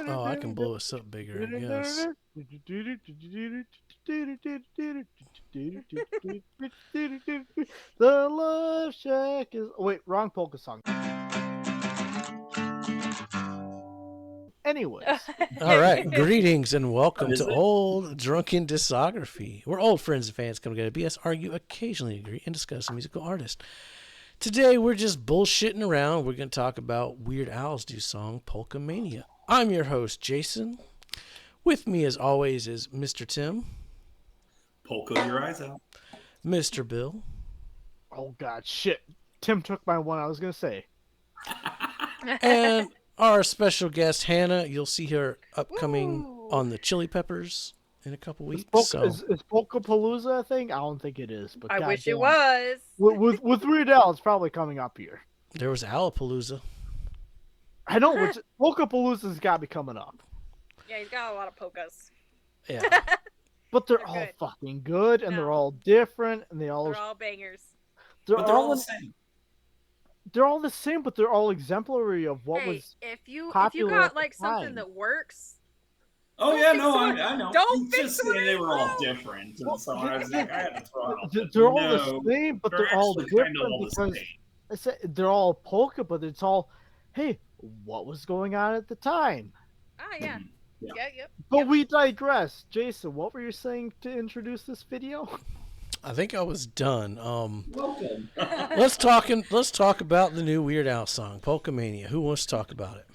Oh, I can blow us up bigger, I guess. The Love Shack is. Oh, wait, wrong polka song. Anyways, All right, greetings and welcome What is to it? Old Drunken Discography. We're old friends and fans come together, BS, argue, occasionally agree, and discuss a musical artist. Today, we're just bullshitting around. We're going to talk about Weird Al's new song, Polkamania. I'm your host, Jason. With me, as always, is Mr. Tim, Polka your eyes out. Mr. Bill, oh god, shit. Tim took my one I was gonna say. and our special guest, Hannah. You'll see her upcoming Woo! on the Chili Peppers in a couple Is, weeks. Polka, is Polkapalooza a thing? I don't think it is, but I wish it goddamn. was. With Weird Al, it's probably coming up here. There was Alapalooza. I know, which Polkapalooza's got to be coming up. Yeah, he's got a lot of polkas. Yeah. But they're They're all good. fucking good, and they're No. all different, and They're all bangers. But they're all the same. They're all the same, but they're all exemplary of what Hey, was. if you popular at got the like something time. that works, Oh Don't yeah, fix no, one. I know. Don't He's fix just one saying they were all yourself. different, and so I was like, I had to throw out. They're all No, the same, but they're all actually different kinda all the because same. I said they're all polka, but it's all, hey, what was going on at the time? yeah. Yeah. Yep. But we digress. Jason, what were you saying to introduce this video? I think I was done. Welcome. Let's talk about the new Weird Al song, Polkamania. Who wants to talk about it?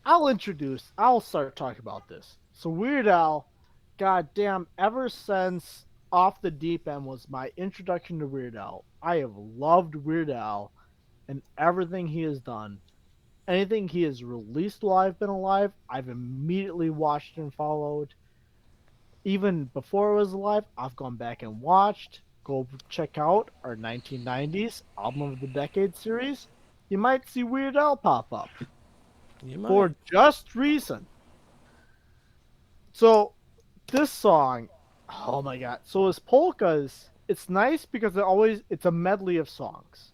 I'll start talking about this. So Weird Al, goddamn, ever since Off the Deep End was my introduction to Weird Al, I have loved Weird Al and everything he has done. Anything he has released while I've been alive, I've immediately watched and followed. Even before it was alive, I've gone back and watched. Go check out our 1990s Album of the Decade series. You might see Weird Al pop up You might. for just reason. So, this song, oh my god. So his polkas, it's nice because it's a medley of songs.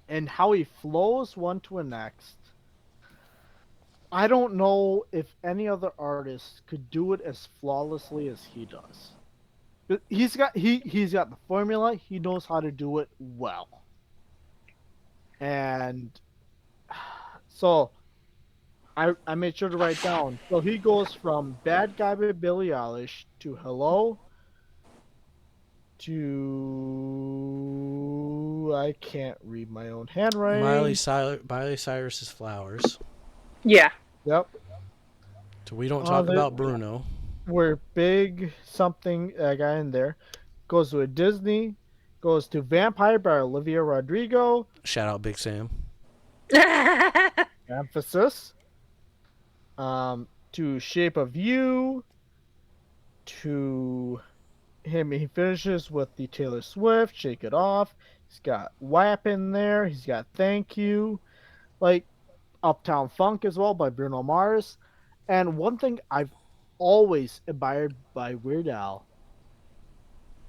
And how he flows one to the next. I don't know if any other artist could do it as flawlessly as he does. But he's got the formula. He knows how to do it well. And so I made sure to write down. So he goes from Bad Guy by Billie Eilish to Hello to I can't read my own handwriting. Miley Cyrus's Flowers. Yeah. Yep. So we don't talk about Bruno. We're big something guy in there. Goes to a Disney. Goes to Vampire by Olivia Rodrigo. Shout out Big Sam. Emphasis. To Shape of You. To him, he finishes with the Taylor Swift, Shake It Off. He's got WAP in there. He's got Thank You. Like Uptown Funk as well by Bruno Mars. And one thing I've always admired by Weird Al,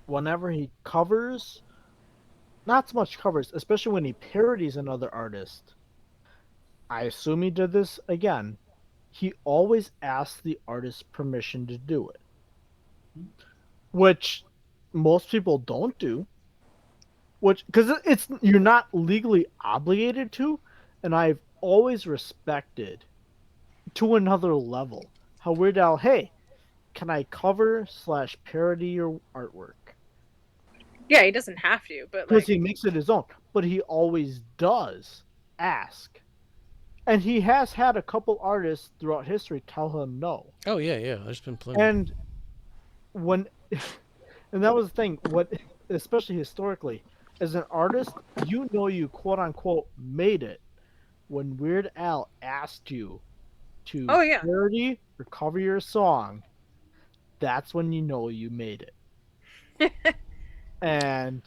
whenever he covers, not so much covers, especially when he parodies another artist, I assume he did this again, he always asks the artist permission to do it. Which most people don't do. Which, because you're not legally obligated to, and I've always respected to another level how Weird Al, hey, can I cover / parody your artwork? Yeah, he doesn't have to, but Because like he makes it his own, but he always does ask. And he has had a couple artists throughout history tell him no. Oh yeah. There's been plenty. And and that was the thing, especially historically, as an artist, you quote unquote made it when Weird Al asked you to parody or cover your song. That's when you know you made it. And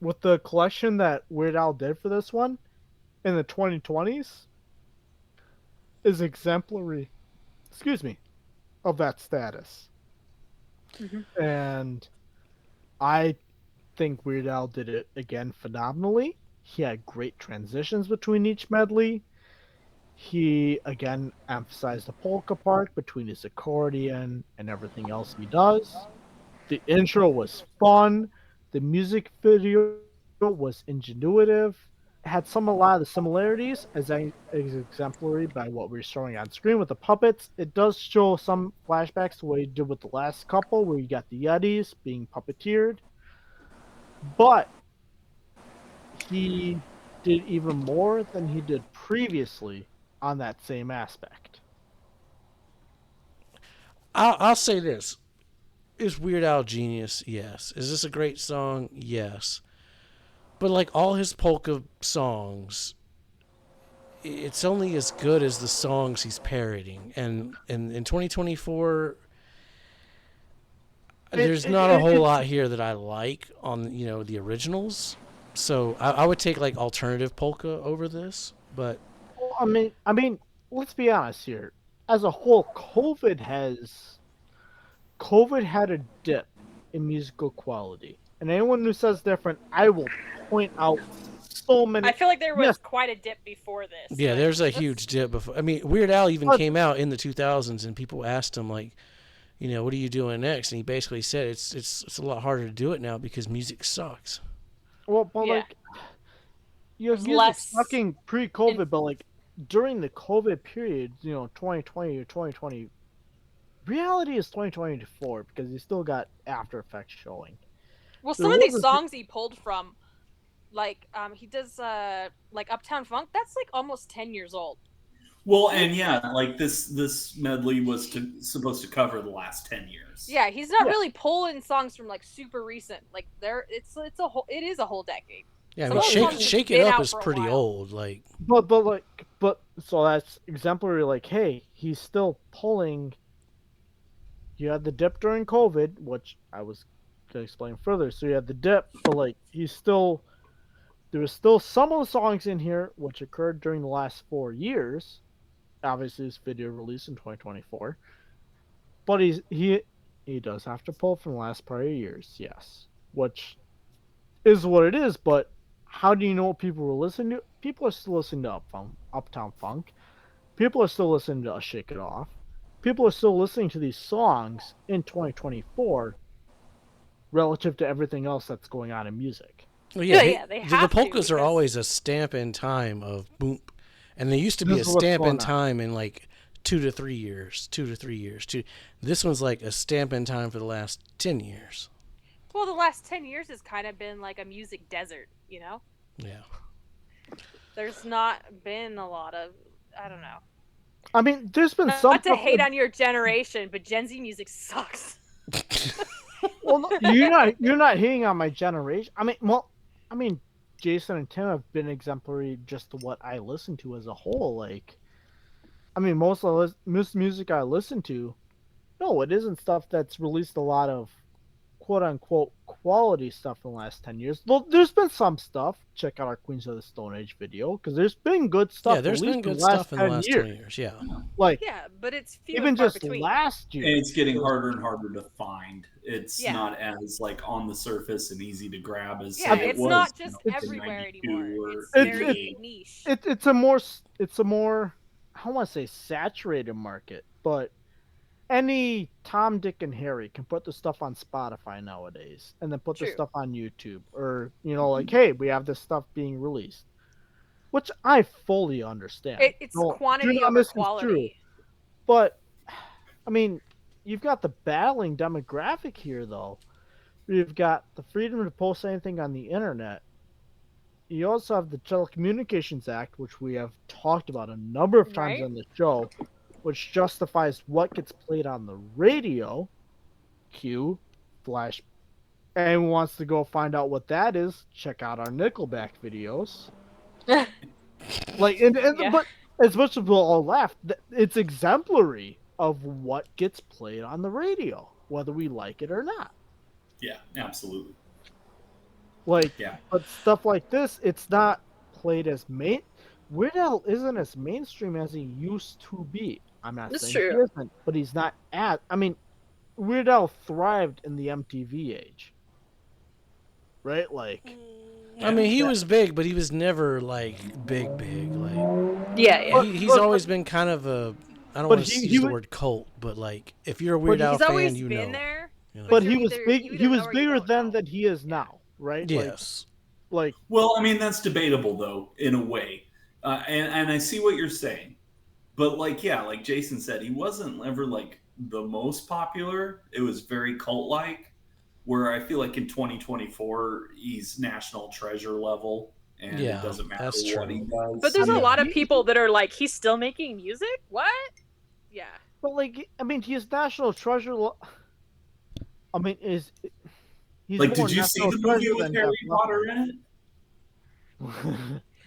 with the collection that Weird Al did for this one in the 2020s is exemplary, of that status. And I think Weird Al did it again phenomenally. He had great transitions between each medley. He again emphasized the polka part between his accordion and everything else he does. The intro was fun. The music video was ingenuitive. Had a lot of the similarities as exemplary by what we're showing on screen with the puppets. It does show some flashbacks to what he did with the last couple, where you got the Yetis being puppeteered. But he did even more than he did previously on that same aspect. I'll say this: is Weird Al genius? Yes. Is this a great song? Yes. But like all his polka songs, it's only as good as the songs he's parroting. And in 2024, there's not a whole lot here that I like on the originals. So I would take like alternative polka over this. But I mean, let's be honest here. As a whole, COVID had a dip in musical quality, and anyone who says different, I will point out so many. I feel like there was quite a dip before this. Yeah, there's a huge dip before. I mean, Weird Al even came out in the 2000s, and people asked him like, what are you doing next? And he basically said it's a lot harder to do it now because music sucks. Well, but like, music sucking pre-COVID, but like during the COVID period, 2020 or 2020. Reality is 2024 because he still got After Effects showing. Well, some of these songs he pulled from, like he does like Uptown Funk. That's like almost 10 years old. Well, and like this medley was supposed to cover the last 10 years. Yeah, he's not really pulling songs from like super recent. Like it is a whole decade. Yeah, I mean, Shake It Up is pretty old. Like, but so that's exemplary. Like, hey, he's still pulling. You had the dip during COVID, which I was going to explain further. So you had the dip, but like there was still some of the songs in here which occurred during the last 4 years. Obviously, this video released in 2024, but he does have to pull from the last prior years, yes, which is what it is. But how do you know what people were listening to? People are still listening to Uptown Funk. People are still listening to Shake It Off. People are still listening to these songs in 2024 relative to everything else that's going on in music. Well, they have the polkas are always a stamp in time of boom, and they used to be a stamp in time in like 2 to 3 years. This one's like a stamp in time for the last 10 years. Well, the last 10 years has kind of been like a music desert, Yeah. There's not been a lot of, I don't know. I mean, there's been some. Not to hate on your generation, but Gen Z music sucks. Well, no, you're not hating on my generation. I mean, Jason and Tim have been exemplary just to what I listen to as a whole. Like, I mean, most music I listen to, no, it isn't stuff that's released a lot of quote unquote quality stuff in the last 10 years. Well, there's been some stuff. Check out our Queens of the Stone Age video because there's been good stuff. Yeah, there's been good stuff in the last 20 years. Yeah, like but it's few even and far just between. last year. And it's getting harder and harder to find. It's not as like on the surface and easy to grab as it's was, not just everywhere anymore. It's very niche. It's a more I don't want to say saturated market, but any Tom, Dick, and Harry can put the stuff on Spotify nowadays and then put the stuff on YouTube or, like, hey, we have this stuff being released, which I fully understand. It's quantity over quality. But, I mean, you've got the battling demographic here, though. You've got the freedom to post anything on the internet. You also have the Telecommunications Act, which we have talked about a number of times on the show, which justifies what gets played on the radio. Q, Flash. Anyone wants to go find out what that is, check out our Nickelback videos. But as much as we'll all laugh, it's exemplary of what gets played on the radio, whether we like it or not. Yeah, absolutely. But stuff like this, it's not played as main. Weird Al isn't as mainstream as he used to be. I'm not saying he isn't, but he's not as. I mean, Weird Al thrived in the MTV age, right? Like, I mean, he was big, but he was never like big. Like, Yeah. he's always been kind of a. I don't want to use the word cult, but like, if you're a Weird Al fan, always you been know. there. You know. But he was big. He was bigger then than he is now, right? Yes. Like. Well, I mean, that's debatable though, in a way, and I see what you're saying, but like, yeah, like Jason said, he wasn't ever like the most popular. It was very cult-like. Where I feel like in 2024 he's national treasure level, and it doesn't matter what he does. But there's a lot of people that are like, he's still making music. What? Yeah. But like, I mean, he's national treasure. I mean, he's like, did you see the movie with Harry Potter in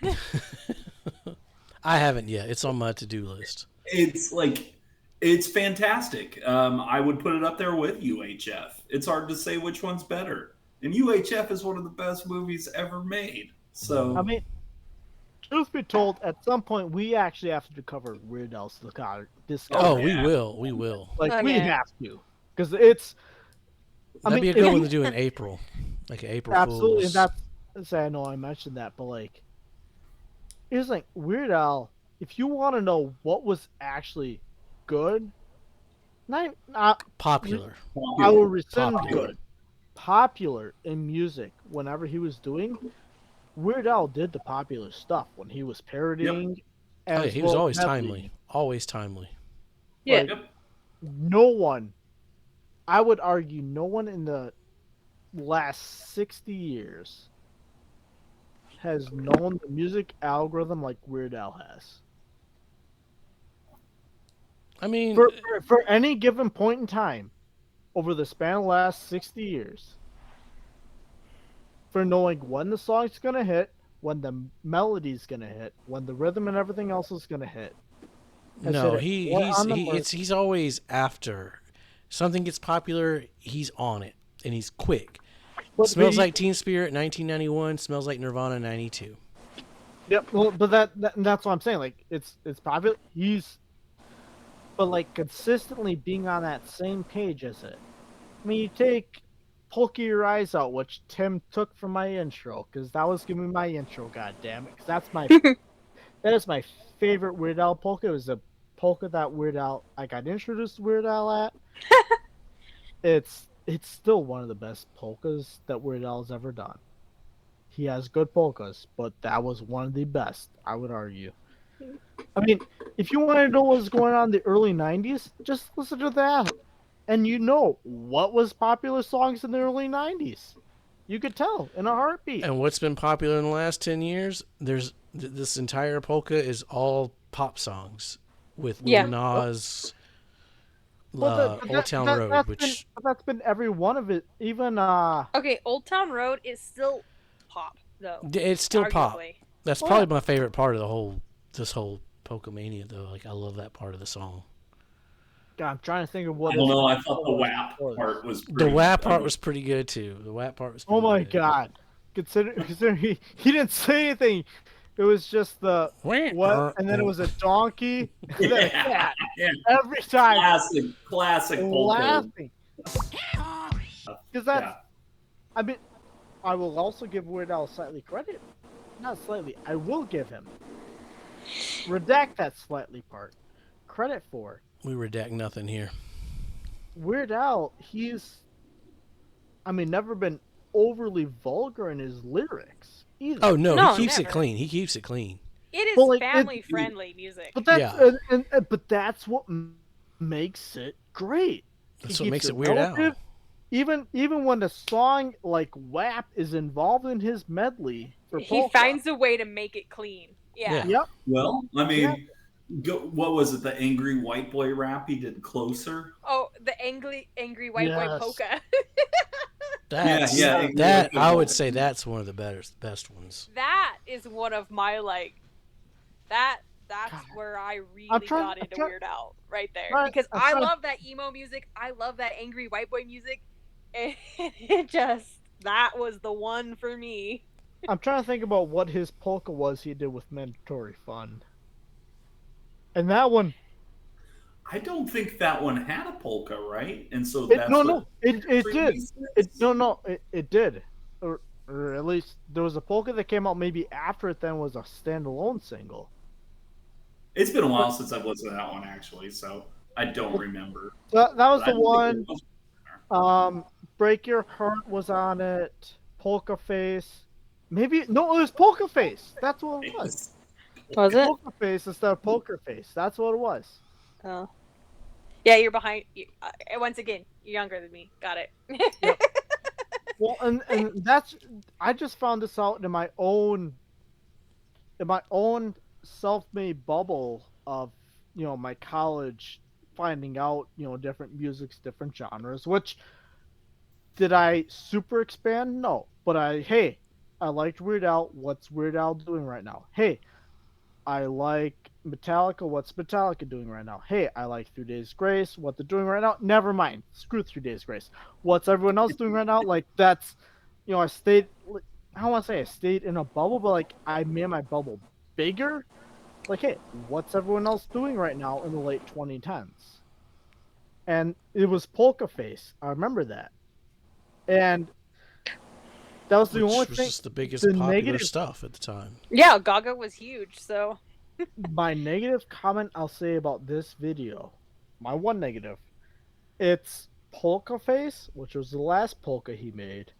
it? I haven't yet. It's on my to-do list. It's like, it's fantastic. I would put it up there with UHF. It's hard to say which one's better. And UHF is one of the best movies ever made. So I mean, truth be told, at some point we actually have to cover Weird Al's discography. Oh, we will. Like we have to, because it's. That'd be a good one to do in April, like April absolutely, Fools. and that's. I know I mentioned that, but like, it's like Weird Al. If you want to know what was actually good, not popular. I will rescind good. Popular in music, whenever he was doing, Weird Al did the popular stuff when he was parodying. Yep. He was always timely. Always timely. Yeah. Like, no one, I would argue, no one in the last 60 years has known the music algorithm like Weird Al has. I mean, for any given point in time, over the span of the last 60 years, for knowing when the song's gonna hit, when the melody's gonna hit, when the rhythm and everything else is gonna hit. No, he's always after something gets popular. He's on it and he's quick. Smells Like Teen Spirit, 1991. Smells Like Nirvana, 92. Yep. Well, but that's what I'm saying. Like it's popular. But like consistently being on that same page as it. I mean, you take Polka Your Eyes Out, which Tim took from my intro, because that was giving me my intro. God damn it, because that is my favorite Weird Al polka. It was a polka that Weird Al I got introduced to Weird Al at. It's still one of the best polkas that Weird Al's ever done. He has good polkas, but that was one of the best, I would argue. I mean, if you want to know what was going on in the early 90s, just listen to that. And you know what was popular songs in the early 90s. You could tell in a heartbeat. And what's been popular in the last 10 years? There's this entire polka is all pop songs with Lil Nas, Old Town Road, which that's been every one of it. Even okay, Old Town Road is still pop though. It's still arguably. pop. That's probably my favorite part of this whole Polkamania though. Like I love that part of the song. God, I'm trying to think of what. Well, no, I thought the WAP part was. The WAP part was pretty good too. The WAP part was. Oh my good. God! Consider he didn't say anything. It was just the what, and then it was a donkey, and then a cat. Yeah. Every time. Classic. Laughing. Because that's. I mean, I will also give Weird Al slightly credit. Not slightly. I will give him. Redact that slightly part. Credit for. We redact nothing here. Weird Al, he's, I mean, never been overly vulgar in his lyrics either. Oh no, he keeps it clean. He keeps it clean. It is family-friendly music. But that's but that's what makes it great. That's what makes it Weird Al. Even when the song like WAP is involved in his medley, he finds a way to make it clean. Yeah. Yep. Well, I mean, what was it? The angry white boy rap he did Closer. Oh, the angry white boy polka. That I would say that's one of the best ones. That is one of my that's where I really got into Weird Al right there, because I love that emo music. I love that angry white boy music. And that was the one for me. I'm trying to think about what his polka was he did with Mandatory Fun. And that one, I don't think that one had a polka, right? And so it did. It did. or at least there was a polka that came out maybe after it. Then was a standalone single. It's been a while since I've listened to that one actually, so I don't remember. So that was But I the don't think one. it was. Break Your Heart was on it. Polka Face. Maybe no, it was Polka Face. That's what it was. Was it? Polka Face instead of Poker Face. That's what it was. Oh. Yeah, you're behind. Once again, you're younger than me. Got it. Yep. Well, and that's I just found this out in my own self-made bubble of my college, finding out different musics, different genres. Which did I super expand? No, but I liked Weird Al. What's Weird Al doing right now? Hey, I like Metallica. What's Metallica doing right now? Hey, I like 3 Days Grace. What they're doing right now? Never mind. Screw 3 Days Grace. What's everyone else doing right now? Like, that's, I stayed, I don't want to say I stayed in a bubble, but like, I made my bubble bigger. Like, hey, what's everyone else doing right now in the late 2010s? And it was Polka Face. I remember that. And that was the only was thing. just the biggest the popular negative stuff at the time. Yeah, Gaga was huge, so. My negative comment I'll say about this video, my one negative, it's Polka Face, which was the last polka he made,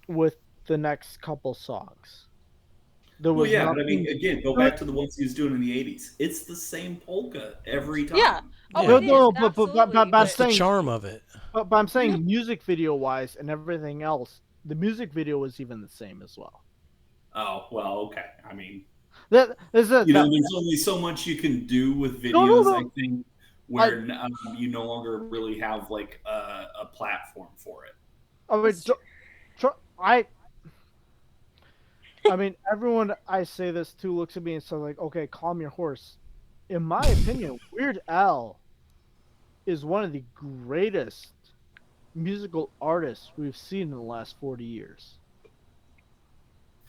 with the next couple songs. But I mean, again, go back to the ones he was doing in the 80s. It's the same polka every time. Yeah. Oh, Yeah. No, but I'm That's the saying, charm of it. but I'm saying music video wise and everything else, the music video was even the same as well. Oh, well, okay. I mean, that is it. There's only so much you can do with videos, I think, where you no longer really have like a platform for it. I mean, everyone I say this to looks at me and says like, "Okay, calm your horse." In my opinion, Weird Al is one of the greatest musical artists we've seen in the last 40 years.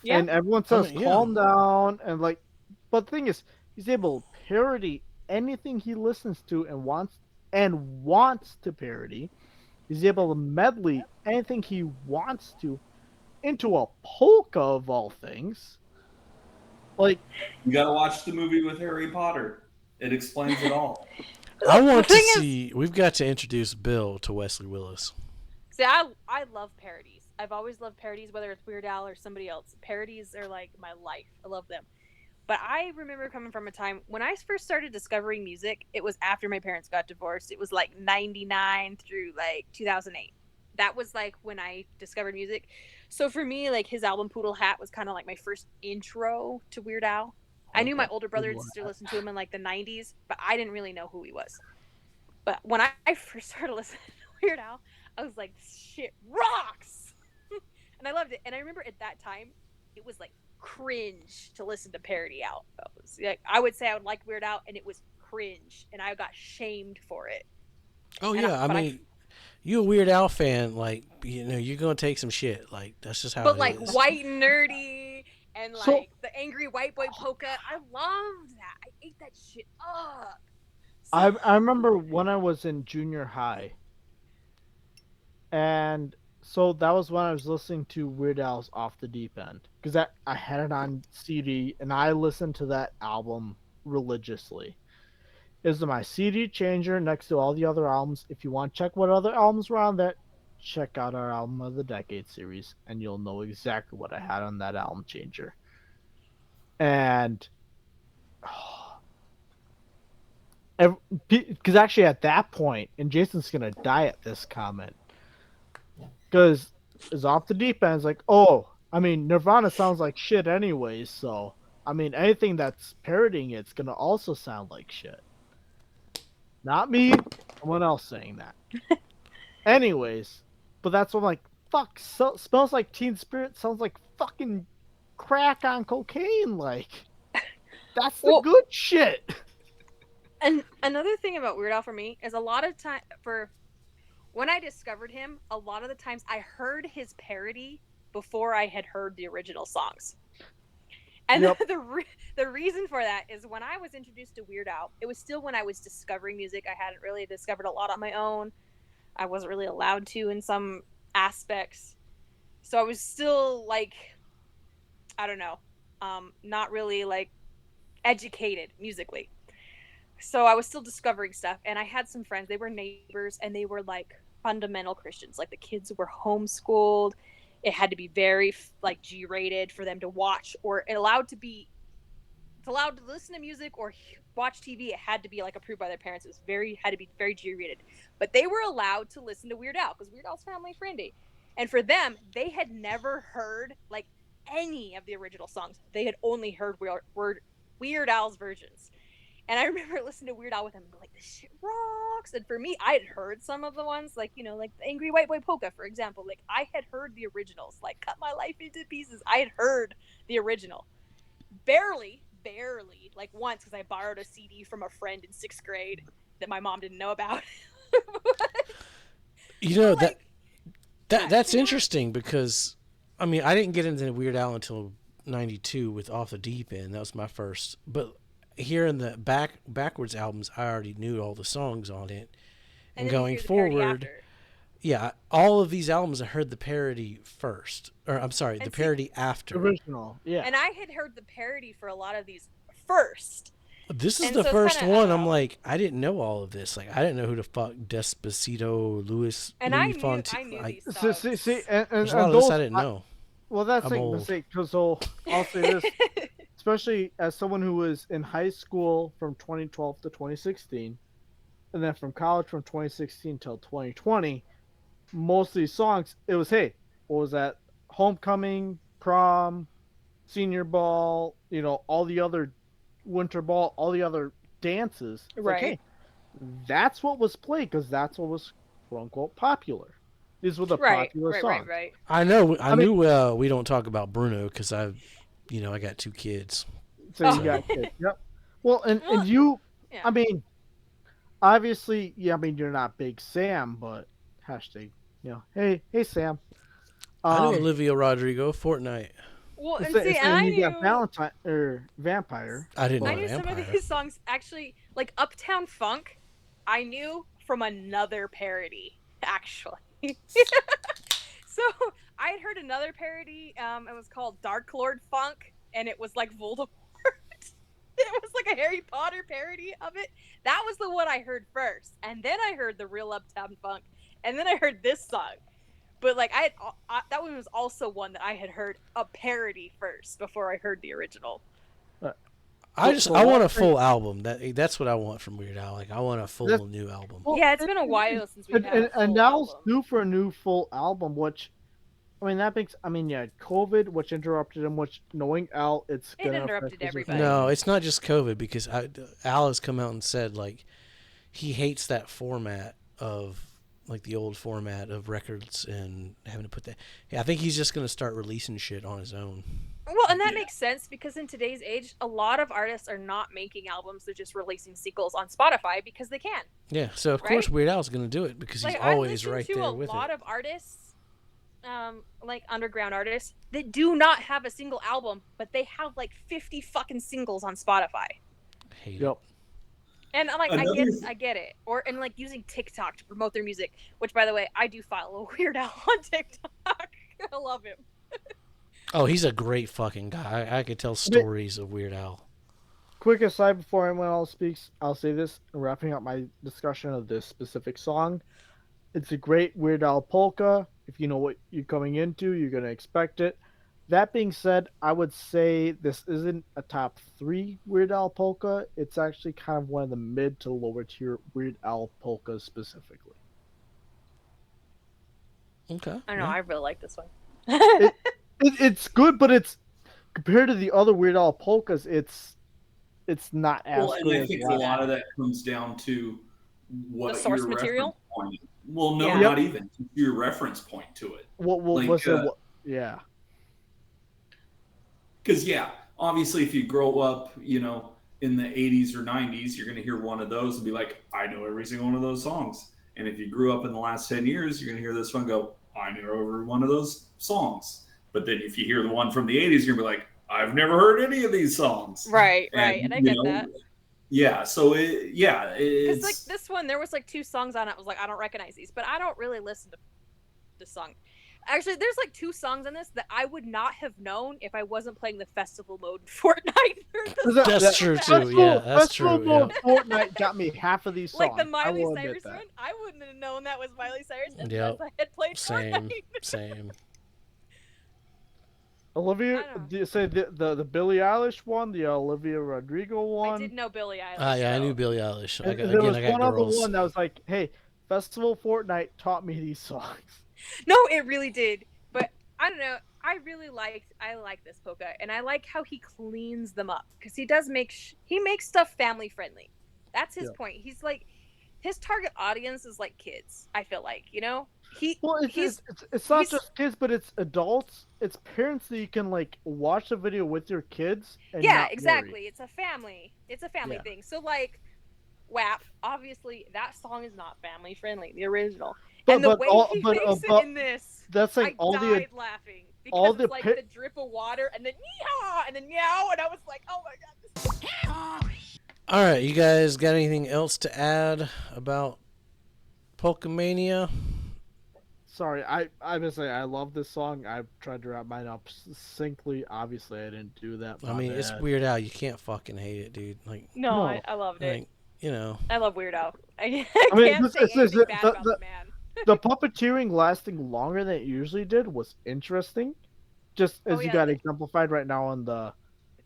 Yeah. And everyone says, calm down. And like, but the thing is, he's able to parody anything he listens to and wants to parody. He's able to medley anything he wants to into a polka of all things. Like, you gotta watch the movie with Harry Potter. It explains it all. I want to see. We've got to introduce Bill to Wesley Willis. See, I love parodies. I've always loved parodies, whether it's Weird Al or somebody else. Parodies are like my life. I love them. But I remember coming from a time when I first started discovering music. It was after my parents got divorced. It was like 99 through like 2008. That was like when I discovered music. So for me, like his album Poodle Hat was kind of like my first intro to Weird Al. I knew my older brother and sister listened to him in like the 90s, but I didn't really know who he was. But when I first started listening to Weird Al, I was like, shit rocks! And I loved it. And I remember at that time, it was like cringe to listen to parody albums. Like, I would say I would like Weird Al, and it was cringe, and I got shamed for it. Oh, yeah. I mean, you a Weird Al fan, like, you're going to take some shit. Like, that's just how it is. But like white and nerdy and like the angry white boy polka, I loved that. I ate that shit up. I remember when I was in junior high, and so that was when I was listening to Weird Al's Off the Deep End, because I had it on CD and I listened to that album religiously. Is my CD changer next to all the other albums. If you want to check what other albums were on that, check out our Album of the Decade series, and you'll know exactly what I had on that album changer. And because actually at that point, and Jason's gonna die at this comment, because it's Off the Deep End. It's like, oh, I mean, Nirvana sounds like shit anyways, so I mean, anything that's parodying it's gonna also sound like shit. Not me, someone else saying that. Anyways, but that's what I'm like, fuck, Smells Like Teen Spirit sounds like fucking crack on cocaine, like, that's the good shit. And another thing about Weird Al for me is a lot of time when I discovered him, a lot of the times I heard his parody before I had heard the original songs. And the reason for that is when I was introduced to Weird Al, it was still when I was discovering music. I hadn't really discovered a lot on my own. I wasn't really allowed to in some aspects. So I was still like, I don't know, not really like educated musically. So I was still discovering stuff, and I had some friends. They were neighbors, and they were like fundamental Christians. Like the kids were homeschooled. It had to be very like G-rated for them to watch, or it allowed to be. It's allowed to listen to music or watch TV. It had to be like approved by their parents. It was had to be very G-rated. But they were allowed to listen to Weird Al because Weird Al's family friendly. And for them, they had never heard like any of the original songs. They had only heard Weird Al's versions. And I remember listening to Weird Al with him, like, this shit rocks. And for me, I had heard some of the ones, like, you know, like the Angry White Boy Polka, for example. Like, I had heard the originals, like, Cut My Life Into Pieces. I had heard the original. Barely, like once, because I borrowed a CD from a friend in 6th grade that my mom didn't know about. You know, like, that's interesting because, I mean, I didn't get into Weird Al until 92 with Off the Deep End. That was my first. But here in the backwards albums, I already knew all the songs on it. And going forward, yeah, all of these albums I heard the parody first. Or I'm sorry, the parody after. Original, yeah. And I had heard the parody for a lot of these first. This is the first one. I'm like, I didn't know all of this. Like, I didn't know who the fuck Despacito, Louis Fontaine. I knew these songs. See, there's a lot of this I didn't know. Well, that's the mistake. Because I'll say this, especially as someone who was in high school from 2012 to 2016, and then from college from 2016 till 2020, most of these songs, it was, hey, what was that? Homecoming, prom, senior ball, you know, all the other winter ball, all the other dances. Right. Like, hey, that's what was played because that's what was quote unquote popular. These were the popular songs. Right. I know. I knew we don't talk about Bruno because I got 2 kids. So you got kids. Yep. Well, and you, yeah. I mean, obviously, yeah. I mean, you're not Big Sam, but hashtag, you know, hey Sam. I know Olivia Rodrigo, Fortnite. Well, and I you knew got Valentine or Vampire. I didn't know I knew Vampire. some of these songs actually, like Uptown Funk. I knew from another parody, actually. So I had heard another parody. It was called Dark Lord Funk, and it was like Voldemort. It was like a Harry Potter parody of it. That was the one I heard first, and then I heard the real Uptown Funk, and then I heard this song. But like that one was also one that I had heard a parody first before I heard the original. I want a full album. That's what I want from Weird Al. Like I want a full new album. Yeah, it's been a while since we've had a full and Al's album. due for a new full album, which COVID, which interrupted him, which knowing Al, it interrupted everybody. No, it's not just COVID because Al has come out and said like he hates that format of like the old format of records and having to put that. Yeah, I think he's just gonna start releasing shit on his own. Well, and that makes sense because in today's age, a lot of artists are not making albums; they're just releasing singles on Spotify because they can. Yeah, so of course Weird Al's gonna do it because he's always right there with it. A lot of artists, like underground artists, that do not have a single album, but they have like 50 fucking singles on Spotify. Hate it. And I'm like, I get it. And like using TikTok to promote their music, which by the way, I do follow Weird Al on TikTok. I love him. Oh, he's a great fucking guy. I could tell stories of Weird Al. Quick aside before anyone else speaks, I'll say this, wrapping up my discussion of this specific song. It's a great Weird Al polka. If you know what you're coming into, you're going to expect it. That being said, I would say this isn't a top 3 Weird Al polka. It's actually kind of one of the mid to lower tier Weird Al polkas specifically. Okay. I know, I really like this one. It's good, but it's compared to the other Weird Al polkas, it's not as well, good. And I think a lot of that comes down to what the source your material. Point. Well, no, not even your reference point to it. Yeah. Because obviously, if you grow up, in the 80s or 90s, you're going to hear one of those and be like, I know every single one of those songs. And if you grew up in the last 10 years, you're going to hear this one go, I know every one of those songs. But then if you hear the one from the 80s, you're going to be like, I've never heard any of these songs. Right. And I get that. Yeah. So, because like this one, there was like 2 songs on it. I was like, I don't recognize these, but I don't really listen to the song. Actually, there's like 2 songs on this that I would not have known if I wasn't playing the festival mode in Fortnite. That's true too. Yeah, that's Festival true. mode Yeah. Fortnite got me half of these songs. Like the I Miley will admit Cyrus that. one, I wouldn't have known that was Miley Cyrus unless Yep. I had played Same. Fortnite. Same. Olivia, I don't do you say the Billie Eilish one, the Olivia Rodrigo one? I did know Billie Eilish. Ah, yeah, I though. knew Billie Eilish. And Again, there was I got one other girls. one that was like, "Hey, Festival Fortnite taught me these songs." No, it really did. But I don't know. I like this polka, and I like how he cleans them up because he does he makes stuff family friendly. That's his point. He's like, his target audience is like kids. I feel like, Well, it's not just kids, but it's adults. It's parents that you can like watch the video with your kids. And yeah, not exactly. worry. It's a family Yeah. thing. So like, WAP. Obviously, that song is not family friendly. The original, and the way he makes it in this, that's like I died laughing because all it's the like the drip of water and then yeehaw and then meow, and I was like, oh my god. All right, you guys got anything else to add about Polkamania? Sorry, I must say I love this song. I tried to wrap mine up succinctly. Obviously, I didn't do that. I mean, it's Weird Al. You can't fucking hate it, dude. Like, No, No. I loved it. like, you know. I love Weird Al. I mean, can't say anything bad about the man. The puppeteering lasting longer than it usually did was interesting. Just as you got exemplified right now on the.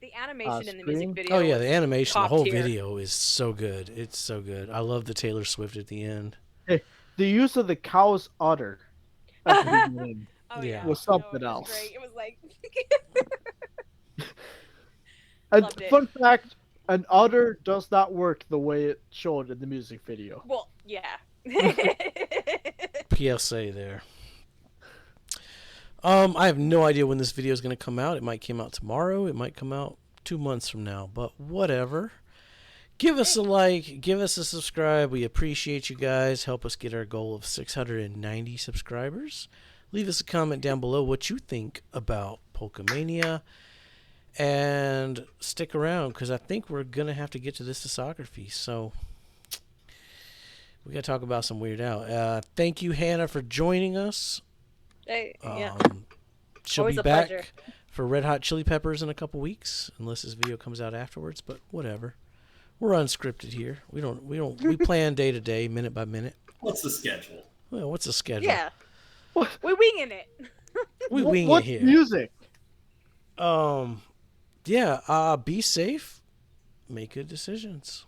The animation in the music screen? video. Oh yeah, the animation, the whole top tier. video is so good. It's so good. I love the Taylor Swift at the end. The use of the cow's udder at the beginning Oh, Yeah. was No, something it was else. Great. It was like. And Loved it. fun fact: an udder does not work the way it showed in the music video. Well, yeah. PSA there. I have no idea when this video is going to come out. It might come out tomorrow. It might come out 2 months from now. But whatever. Give us a like. Give us a subscribe. We appreciate you guys. Help us get our goal of 690 subscribers. Leave us a comment down below what you think about Polkamania. And stick around because I think we're going to have to get to this discography. So we got to talk about some Weird Al. Thank you, Hannah, for joining us. Hey, yeah. She'll Always be a back pleasure. for Red Hot Chili Peppers in a couple weeks, unless this video comes out afterwards. But whatever, we're unscripted here. We plan day to day, minute by minute. What's the schedule? Well, what's the schedule? Yeah. We're winging it. we wing it What's here. music? Yeah. Be safe. Make good decisions.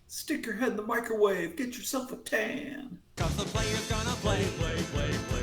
Stick your head in the microwave. Get yourself a tan. 'Cause the player's gonna play.